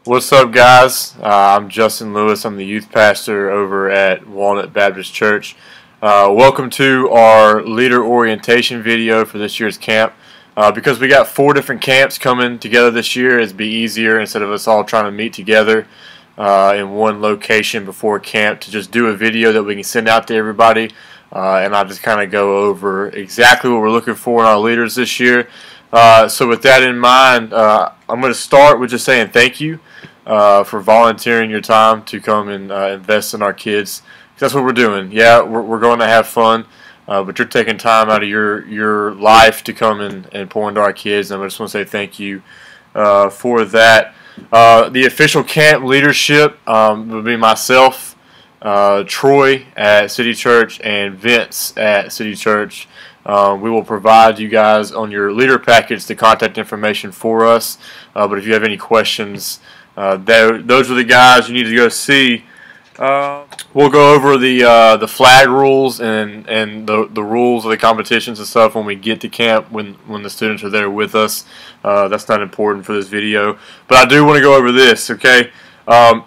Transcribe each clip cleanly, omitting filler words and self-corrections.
What's up, guys? I'm Justin Lewis. I'm the youth pastor over at Walnut Baptist Church. Welcome to our leader orientation video for this year's camp. Because we got 4 different camps coming together this year, it'd be easier instead of us all trying to meet together in one location before camp to just do a video that we can send out to everybody. And I'll just kind of go over exactly what we're looking for in our leaders this year. So with that in mind, I'm going to start with just saying thank you for volunteering your time to come and invest in our kids. That's what we're doing. Yeah, we're going to have fun, but you're taking time out of your life to come and pour into our kids, and I just want to say thank you for that. The official camp leadership will be myself, Troy at City Church, and Vince at City Church. We will provide you guys on your leader package the contact information for us, but if you have any questions, those are the guys you need to go see. We'll go over the flag rules and the rules of the competitions and stuff when we get to camp, when the students are there with us. That's not important for this video, but I do want to go over this, okay?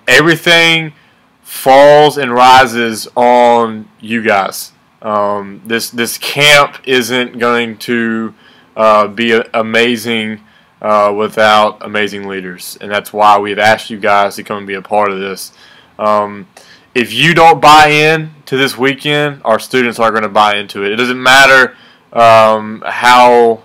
Everything falls and rises on you guys. This camp isn't going to be amazing without amazing leaders, and that's why we've asked you guys to come and be a part of this. If you don't buy in to this weekend, our students aren't going to buy into it. It doesn't matter how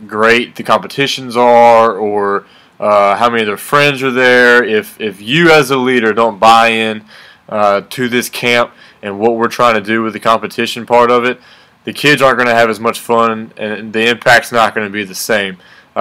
great the competitions are or how many of their friends are there. If you as a leader don't buy in to this camp and what we're trying to do with the competition part of it, the kids aren't going to have as much fun, and the impact's not going to be the same.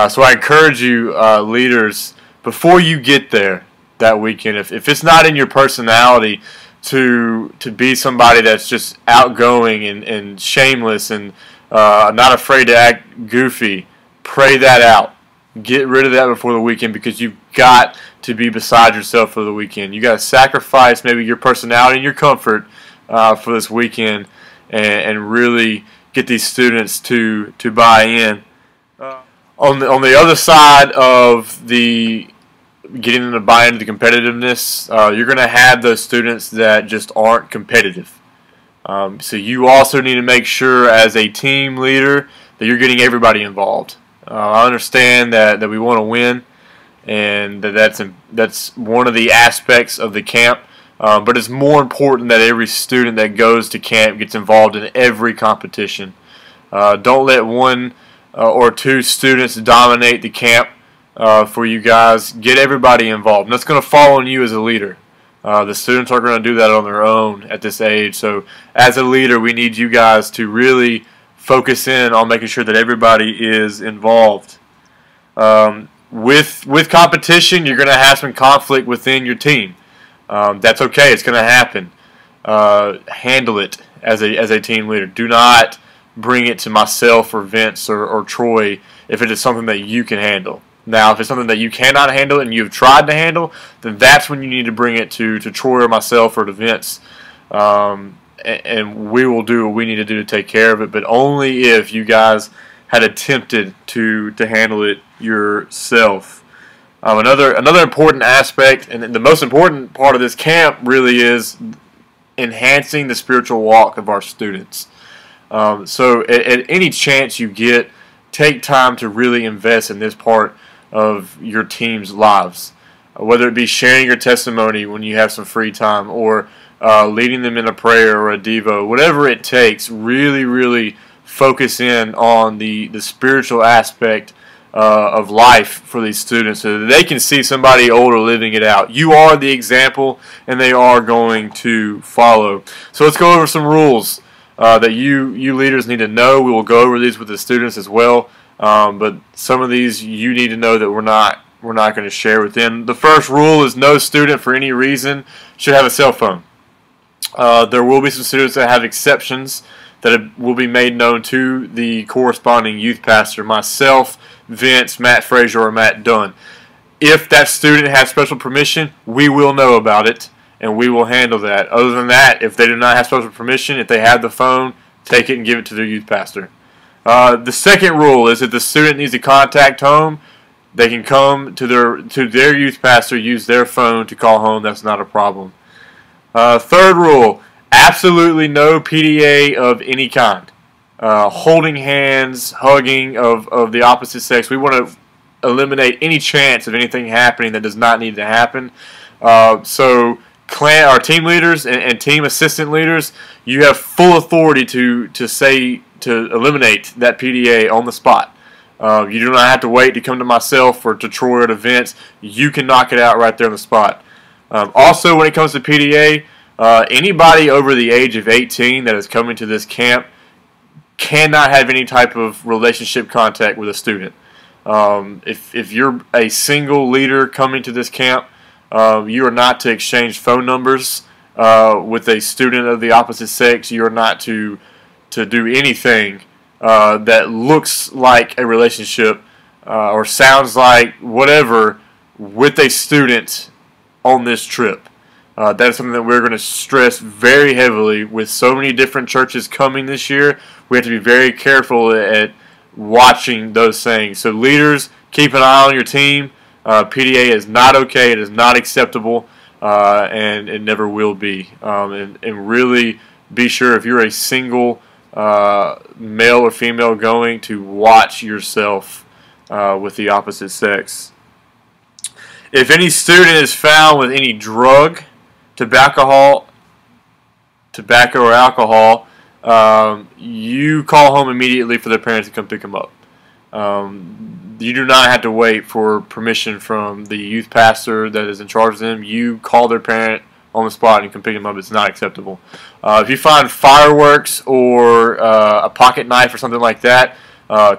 So I encourage you, leaders, before you get there that weekend, if it's not in your personality to be somebody that's just outgoing and shameless and not afraid to act goofy, pray that out. Get rid of that before the weekend, because you've got to be beside yourself for the weekend. You got to sacrifice maybe your personality and your comfort for this weekend, and really get these students to buy in. On the other side of the getting them to buy into the competitiveness, you're going to have those students that just aren't competitive. So you also need to make sure as a team leader that you're getting everybody involved. I understand that we want to win, and that's one of the aspects of the camp, but it's more important that every student that goes to camp gets involved in every competition. Don't let one or 2 students dominate the camp for you guys. Get everybody involved, and that's going to fall on you as a leader. The students are going to do that on their own at this age, so as a leader we need you guys to really focus in on making sure that everybody is involved. With competition, you're going to have some conflict within your team. That's okay. It's going to happen. Handle it as a team leader. Do not bring it to myself or Vince or Troy if it is something that you can handle. Now, if it's something that you cannot handle and you've tried to handle, then that's when you need to bring it to Troy or myself or to Vince. And we will do what we need to do to take care of it, but only if you guys had attempted to handle it yourself. Another important aspect, and the most important part of this camp really, is enhancing the spiritual walk of our students. So at any chance you get, take time to really invest in this part of your team's lives, whether it be sharing your testimony when you have some free time, or leading them in a prayer or a devo, whatever it takes. Really focus in on the spiritual aspect of life for these students, so that they can see somebody older living it out. You are the example, and they are going to follow. So let's go over some rules that you leaders need to know. We will go over these with the students as well, but some of these you need to know that we're not going to share with them. The first rule is no student for any reason should have a cell phone. There will be some students that have exceptions that will be made known to the corresponding youth pastor, myself, Vince, Matt Frazier, or Matt Dunn. If that student has special permission, we will know about it, and we will handle that. Other than that, if they do not have special permission, if they have the phone, take it and give it to their youth pastor. The second rule is if the student needs to contact home, they can come to their youth pastor, use their phone to call home. That's not a problem. Third rule: absolutely no PDA of any kind. Holding hands, hugging of the opposite sex. We want to eliminate any chance of anything happening that does not need to happen. So our team leaders and team assistant leaders, you have full authority to eliminate that PDA on the spot. You do not have to wait to come to myself or to Troy at events. You can knock it out right there on the spot. Also, when it comes to PDA, anybody over the age of 18 that is coming to this camp cannot have any type of relationship contact with a student. If you're a single leader coming to this camp, you are not to exchange phone numbers with a student of the opposite sex. You are not to do anything that looks like a relationship or sounds like whatever with a student on this trip. That is something that we're going to stress very heavily with so many different churches coming this year. We have to be very careful at watching those things. So leaders, keep an eye on your team. PDA is not okay. It is not acceptable, and it never will be. And really be sure, if you're a single male or female going, to watch yourself with the opposite sex. If any student is found with any drug, tobacco or alcohol, you call home immediately for their parents to come pick them up. You do not have to wait for permission from the youth pastor that is in charge of them. You call their parent on the spot and you can pick them up. It's not acceptable. If you find fireworks or a pocket knife or something like that,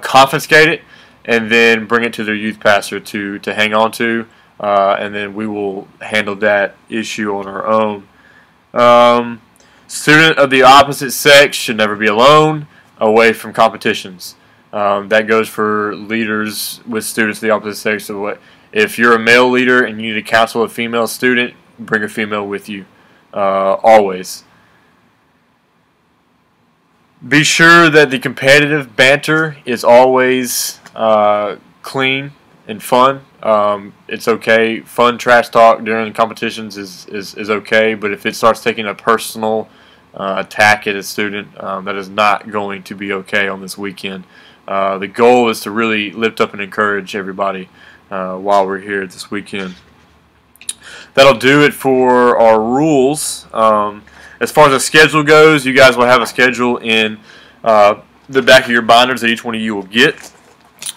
confiscate it and then bring it to their youth pastor to hang on to, and then we will handle that issue on our own. Student of the opposite sex should never be alone away from competitions. That goes for leaders with students of the opposite sex. So if you're a male leader and you need to counsel a female student, bring a female with you, always. Be sure that the competitive banter is always clean and fun. It's okay. Fun trash talk during competitions is okay, but if it starts taking a personal attack at a student, that is not going to be okay on this weekend. The goal is to really lift up and encourage everybody while we're here this weekend. That'll do it for our rules. As far as the schedule goes, you guys will have a schedule in the back of your binders that each one of you will get.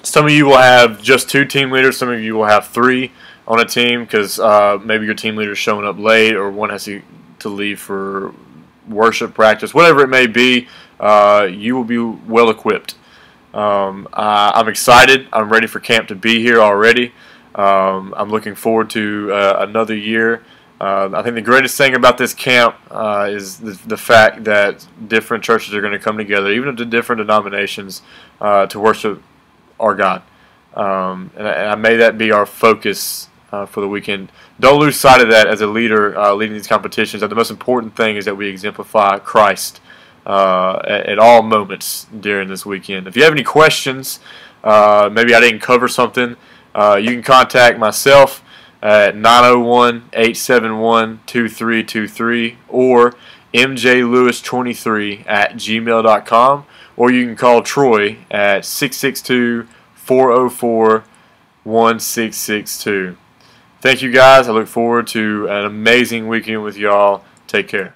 Some of you will have just 2 team leaders. Some of you will have 3 on a team because maybe your team leader is showing up late or one has to leave for worship practice. Whatever it may be, you will be well equipped. I'm excited. I'm ready for camp to be here already. I'm looking forward to another year. I think the greatest thing about this camp is the fact that different churches are going to come together, even to different denominations, to worship our God. And may that be our focus for the weekend. Don't lose sight of that as a leader leading these competitions. That the most important thing is that we exemplify Christ at all moments during this weekend. If you have any questions, maybe I didn't cover something, you can contact myself at 901-871-2323 or mjlewis23@gmail.com, or you can call Troy at 662-404-1662. Thank you guys. I look forward to an amazing weekend with y'all. Take care.